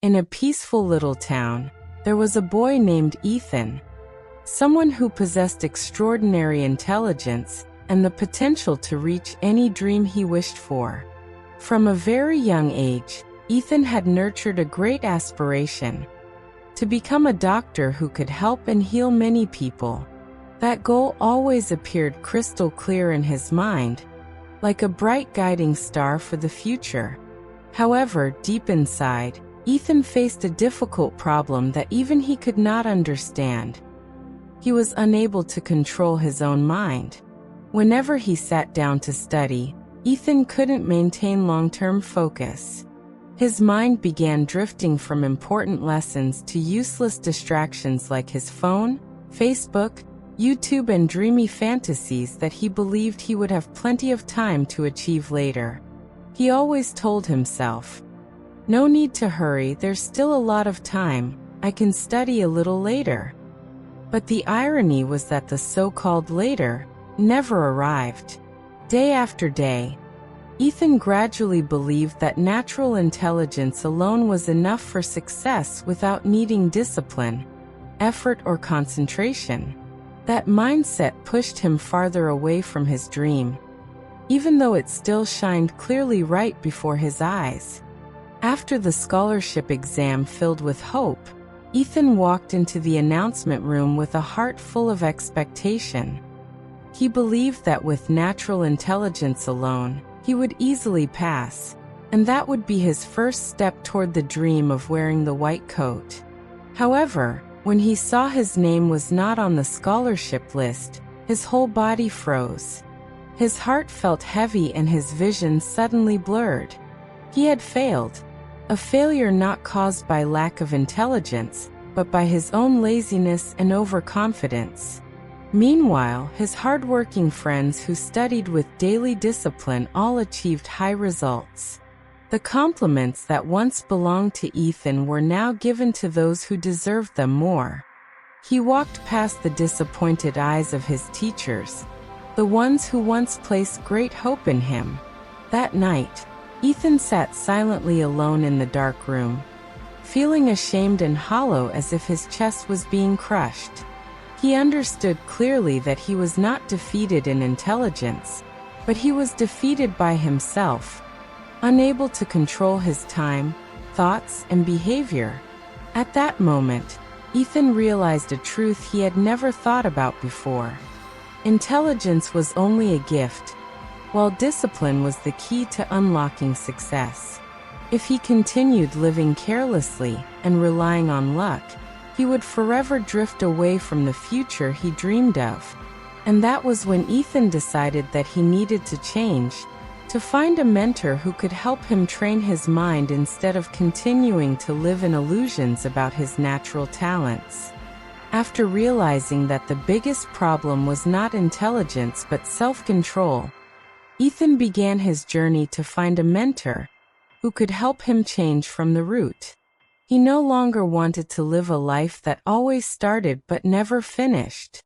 In a peaceful little town, there was a boy named Ethan, someone who possessed extraordinary intelligence and the potential to reach any dream he wished for. From a very young age, Ethan had nurtured a great aspiration to become a doctor who could help and heal many people. That goal always appeared crystal clear in his mind, like a bright guiding star for the future. However, deep inside, Ethan faced a difficult problem that even he could not understand. He was unable to control his own mind. Whenever he sat down to study, Ethan couldn't maintain long-term focus. His mind began drifting from important lessons to useless distractions like his phone, Facebook, YouTube, and dreamy fantasies that he believed he would have plenty of time to achieve later. He always told himself, "No need to hurry, there's still a lot of time, I can study a little later." But the irony was that the so-called later never arrived. Day after day, Ethan gradually believed that natural intelligence alone was enough for success without needing discipline, effort, or concentration. That mindset pushed him farther away from his dream, even though it still shined clearly right before his eyes. After the scholarship exam filled with hope, Ethan walked into the announcement room with a heart full of expectation. He believed that with natural intelligence alone, he would easily pass, and that would be his first step toward the dream of wearing the white coat. However, when he saw his name was not on the scholarship list, his whole body froze. His heart felt heavy and his vision suddenly blurred. He had failed. A failure not caused by lack of intelligence, but by his own laziness and overconfidence. Meanwhile, his hard-working friends who studied with daily discipline all achieved high results. The compliments that once belonged to Ethan were now given to those who deserved them more. He walked past the disappointed eyes of his teachers, the ones who once placed great hope in him. That night, Ethan sat silently alone in the dark room, feeling ashamed and hollow as if his chest was being crushed. He understood clearly that he was not defeated in intelligence, but he was defeated by himself, unable to control his time, thoughts, and behavior. At that moment, Ethan realized a truth he had never thought about before. Intelligence was only a gift, while discipline was the key to unlocking success. If he continued living carelessly and relying on luck, he would forever drift away from the future he dreamed of. And that was when Ethan decided that he needed to change, to find a mentor who could help him train his mind instead of continuing to live in illusions about his natural talents. After realizing that the biggest problem was not intelligence but self-control, Ethan began his journey to find a mentor who could help him change from the root. He no longer wanted to live a life that always started but never finished.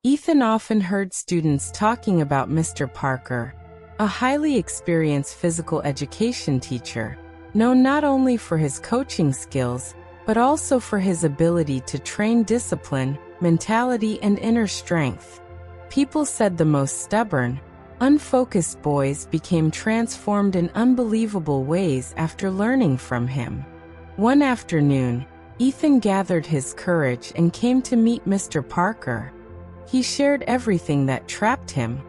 Ethan often heard students talking about Mr. Parker, a highly experienced physical education teacher, known not only for his coaching skills, but also for his ability to train discipline, mentality, and inner strength. People said the most stubborn, unfocused boys became transformed in unbelievable ways after learning from him. One afternoon, Ethan gathered his courage and came to meet Mr. Parker. He shared everything that trapped him: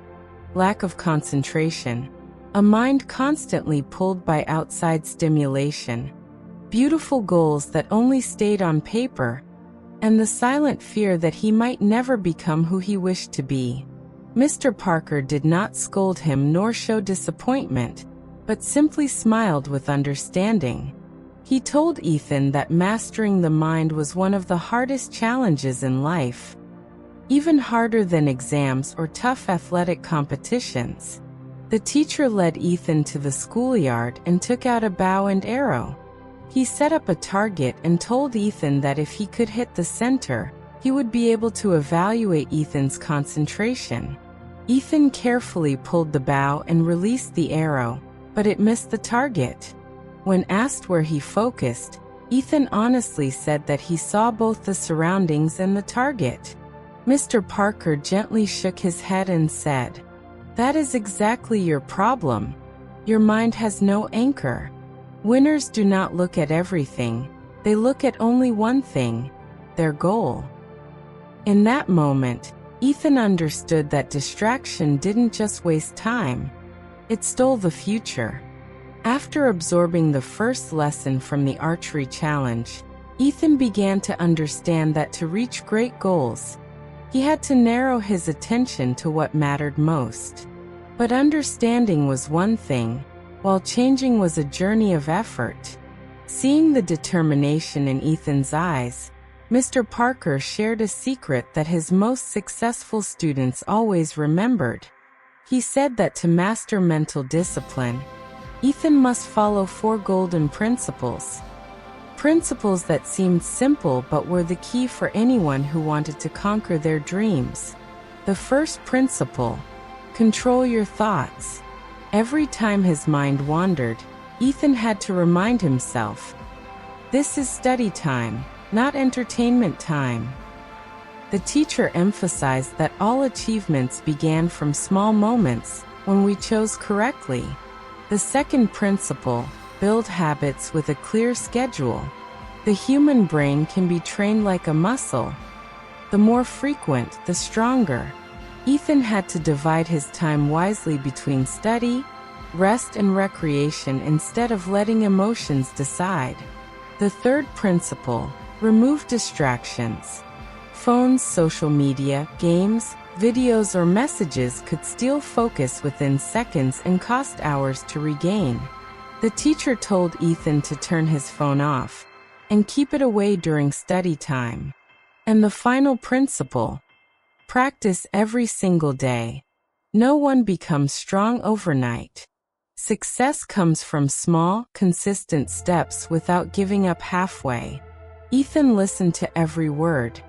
lack of concentration, a mind constantly pulled by outside stimulation, beautiful goals that only stayed on paper, and the silent fear that he might never become who he wished to be. Mr. Parker did not scold him nor show disappointment, but simply smiled with understanding. He told Ethan that mastering the mind was one of the hardest challenges in life, even harder than exams or tough athletic competitions. The teacher led Ethan to the schoolyard and took out a bow and arrow. He set up a target and told Ethan that if he could hit the center, he would be able to evaluate Ethan's concentration. Ethan carefully pulled the bow and released the arrow, but it missed the target. When asked where he focused, Ethan honestly said that he saw both the surroundings and the target. Mr. Parker gently shook his head and said, "That is exactly your problem. Your mind has no anchor. Winners do not look at everything, they look at only one thing, their goal." In that moment, Ethan understood that distraction didn't just waste time, it stole the future. After absorbing the first lesson from the archery challenge, Ethan began to understand that to reach great goals, he had to narrow his attention to what mattered most. But understanding was one thing, while changing was a journey of effort. Seeing the determination in Ethan's eyes, Mr. Parker shared a secret that his most successful students always remembered. He said that to master mental discipline, Ethan must follow 4 golden principles. Principles that seemed simple but were the key for anyone who wanted to conquer their dreams. The first principle: control your thoughts. Every time his mind wandered, Ethan had to remind himself, "This is study time, not entertainment time." The teacher emphasized that all achievements began from small moments when we chose correctly. The second principle: build habits with a clear schedule. The human brain can be trained like a muscle. The more frequent, the stronger. Ethan had to divide his time wisely between study, rest, and recreation instead of letting emotions decide. The third principle: remove distractions. Phones, social media, games, videos, or messages could steal focus within seconds and cost hours to regain. The teacher told Ethan to turn his phone off and keep it away during study time. And the final principle: practice every single day. No one becomes strong overnight. Success comes from small, consistent steps without giving up halfway. Ethan listened to every word,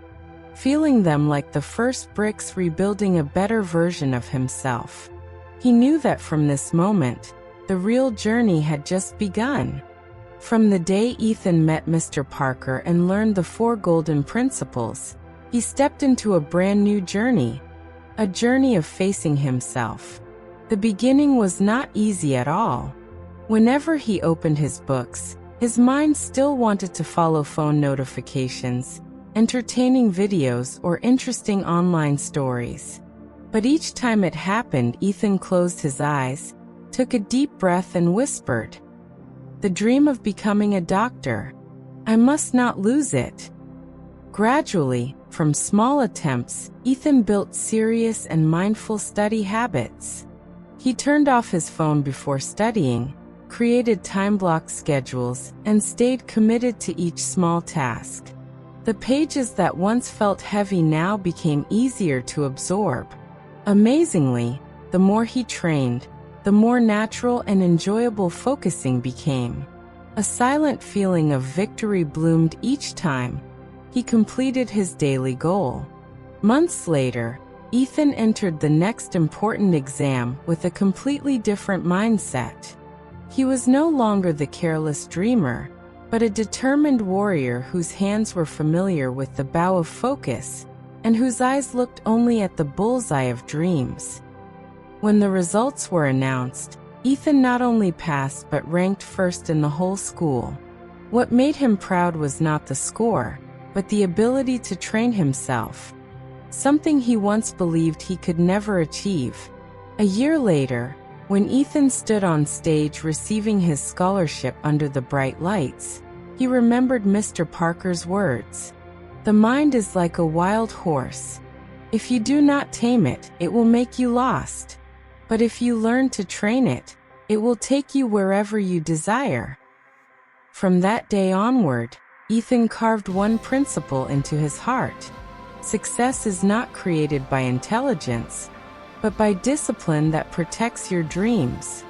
feeling them like the first bricks rebuilding a better version of himself. He knew that from this moment, the real journey had just begun. From the day Ethan met Mr. Parker and learned the 4 golden principles, he stepped into a brand new journey, a journey of facing himself. The beginning was not easy at all. Whenever he opened his books, his mind still wanted to follow phone notifications, entertaining videos, or interesting online stories. But each time it happened, Ethan closed his eyes, took a deep breath, and whispered, "The dream of becoming a doctor. I must not lose it." Gradually, from small attempts, Ethan built serious and mindful study habits. He turned off his phone before studying, created time-block schedules, and stayed committed to each small task. The pages that once felt heavy now became easier to absorb. Amazingly, the more he trained, the more natural and enjoyable focusing became. A silent feeling of victory bloomed each time he completed his daily goal. Months later, Ethan entered the next important exam with a completely different mindset. He was no longer the careless dreamer, but a determined warrior whose hands were familiar with the bow of focus and whose eyes looked only at the bullseye of dreams. When the results were announced, Ethan not only passed but ranked first in the whole school. What made him proud was not the score, but the ability to train himself, something he once believed he could never achieve. A year later, when Ethan stood on stage receiving his scholarship under the bright lights, he remembered Mr. Parker's words. "The mind is like a wild horse. If you do not tame it, it will make you lost. But if you learn to train it, it will take you wherever you desire." From that day onward, Ethan carved one principle into his heart. Success is not created by intelligence, but by discipline that protects your dreams.